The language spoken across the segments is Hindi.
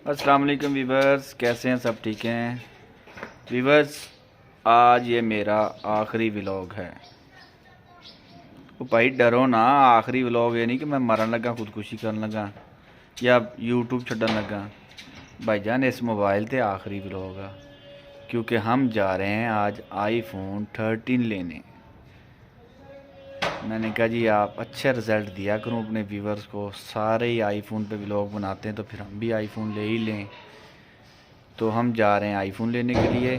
अस्सलाम वालेकुम वीवर्स, कैसे हैं? सब ठीक हैं वीवर्स। आज ये मेरा आखिरी व्लॉग है। वो भाई डरो ना, आखिरी व्लॉग ये नहीं कि मैं मरन लगा, खुदकुशी करन लगा या यूट्यूब छड्डन लगा। भाईजान इस मोबाइल ते आखिरी व्लॉग है क्योंकि हम जा रहे हैं आज आईफोन 13 लेने। मैंने कहा जी आप अच्छा रिज़ल्ट दिया करूँ अपने व्यूवर्स को, सारे ही आईफोन पे व्लॉग बनाते हैं तो फिर हम भी आईफोन ले ही लें। तो हम जा रहे हैं आईफोन लेने के लिए।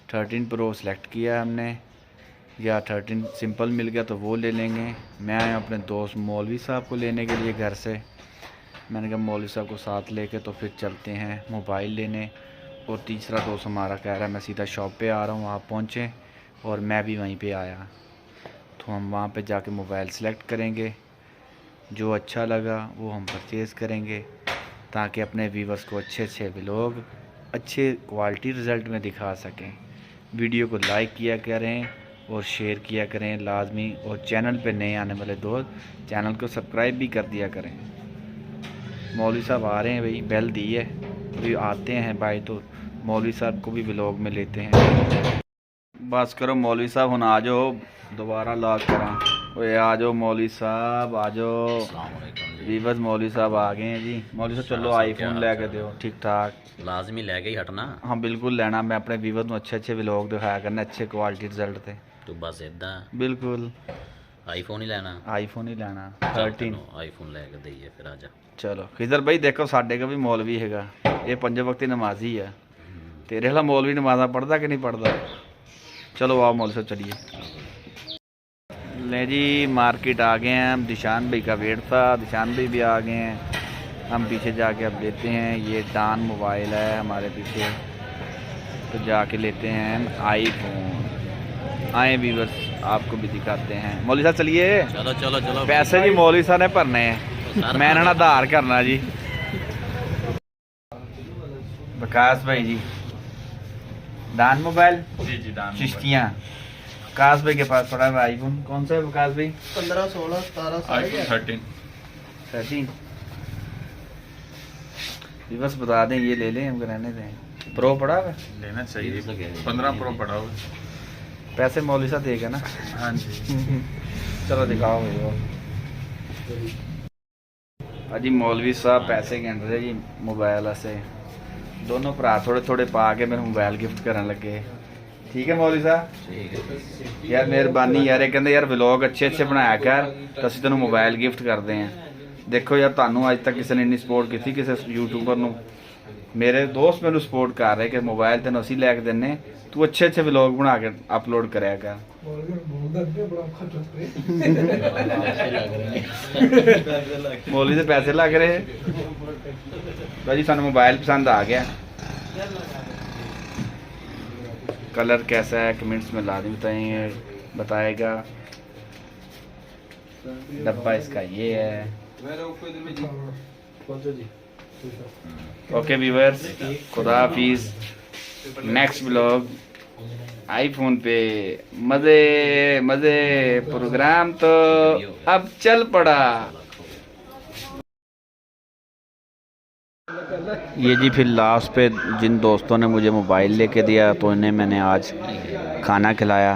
13 प्रो सेलेक्ट किया है हमने, या 13 सिंपल मिल गया तो वो ले लेंगे। मैं आया अपने दोस्त मौलवी साहब को लेने के लिए घर से। मैंने कहा मौलवी साहब को साथ लेके तो फिर चलते हैं मोबाइल लेने। और तीसरा दोस्त हमारा कह रहा है मैं सीधा शॉप पे आ रहा हूँ, आप पहुँचें, और मैं भी वहीं पे आया। तो हम वहाँ पे जाके मोबाइल सेलेक्ट करेंगे, जो अच्छा लगा वो हम परचेज़ करेंगे ताकि अपने व्यूवर्स को अच्छे अच्छे व्लॉग अच्छे क्वालिटी रिज़ल्ट में दिखा सकें। वीडियो को लाइक किया करें और शेयर किया करें लाजमी, और चैनल पे नए आने वाले दोस्त चैनल को सब्सक्राइब भी कर दिया करें। मौलवी साहब आ रहे हैं भाई, बेल दी है, अभी आते हैं भाई तो मौलवी साहब को भी व्लॉग में लेते हैं। बस करो मौलवी साहब, हुन आ जाओ, दोबारा लॉक करा। ओए आ जाओ मौलवी साहब, आ जाओ। वीवर्स मौलवी साहब आ गए हैं जी। मौलवी साहब चलो आईफोन लेके दो, ठीक ठाक लाजमी लैके ही हटना। हाँ बिल्कुल लेना, मैं अपने व्यूवर्स को अच्छे अच्छे व्लॉग दिखाया करना, अच्छे क्वालिटी रिजल्ट थे। तू बस इदा बिल्कुल आईफोन ही लेना, आईफोन ही लेना 13 आईफोन लेके दईए फिर आजा। चलो खिजर भाई देखो साढ़े का भी मौलवी हैगा, ये पंजे वक्ती नमाजी है। तेरे वाला मौलवी नमाजा पढ़ता कि नहीं पढ़ता? चलो आओ मौलवी साहब चलिए। ले जी मार्केट आ गए हैं हम, दिशान भाई का वेट था, दिशान भाई भी आ गए हैं। हम पीछे जाके अब लेते हैं, ये डान मोबाइल है हमारे पीछे, तो जाके लेते हैं आईफोन। आए व्यूवर्स आपको भी दिखाते हैं। मौलवी साहब चलिए। चलो चलो चलो, पैसे जी मौलवी साहब ने भरने हैं, मैंने ना आधार करना जी। विकास भाई जी डान मोबाइल जी जी दान चिश्तियाँ। विकास भाई के पास पड़ा है आईफोन, कौन सा है विकास भाई? 15, 16, 17 आईफोन 13 13 बस बता दें ये ले लें, हमको रहने दें। प्रो पड़ा है, लेना चाहिए। 15 प्रो पड़ा हुआ। पैसे मौलवी साहब देगा ना। हाँ जी चलो दिखाओ भाई। अजी मौलवी साहब पैसे गिन रहे जी मोबाइल से, दोनों भरा थोड़े थोड़े पा के मेरे मोबाइल गिफ्ट करने लगे। ठीक है मौलवी साहब, ठीक है यार मेहरबानी यार, ये कहते यार व्लॉग अच्छे अच्छे बनाया कर तो ਅਸੀਂ ਤੈਨੂੰ मोबाइल गिफ्ट करते हैं। देखो यार ਤੁਹਾਨੂੰ ਅੱਜ तक किसी ने इन्नी सपोर्ट की थी, किसी यूट्यूबर ਨੂੰ। मेरे दोस्त मैंने सपोर्ट कर रहे कि मोबाइल तेन असी लैके देने, तू अच्छे अच्छे व्लॉग बना के अपलोड कराया कर। मौलवी से पैसे लग रहे भाजी, सानू मोबाइल पसंद आ गया। कलर कैसा है कमेंट्स में लाजमी बताएगा। डब्बा इसका ये है। ओके व्यूअर्स, खुदा हाफिज। नेक्स्ट व्लॉग आईफोन पे मजे मजे प्रोग्राम तो अब चल पड़ा। ये जी फिर लास्ट पे जिन दोस्तों ने मुझे मोबाइल लेके दिया तो इन्हें मैंने आज खाना खिलाया।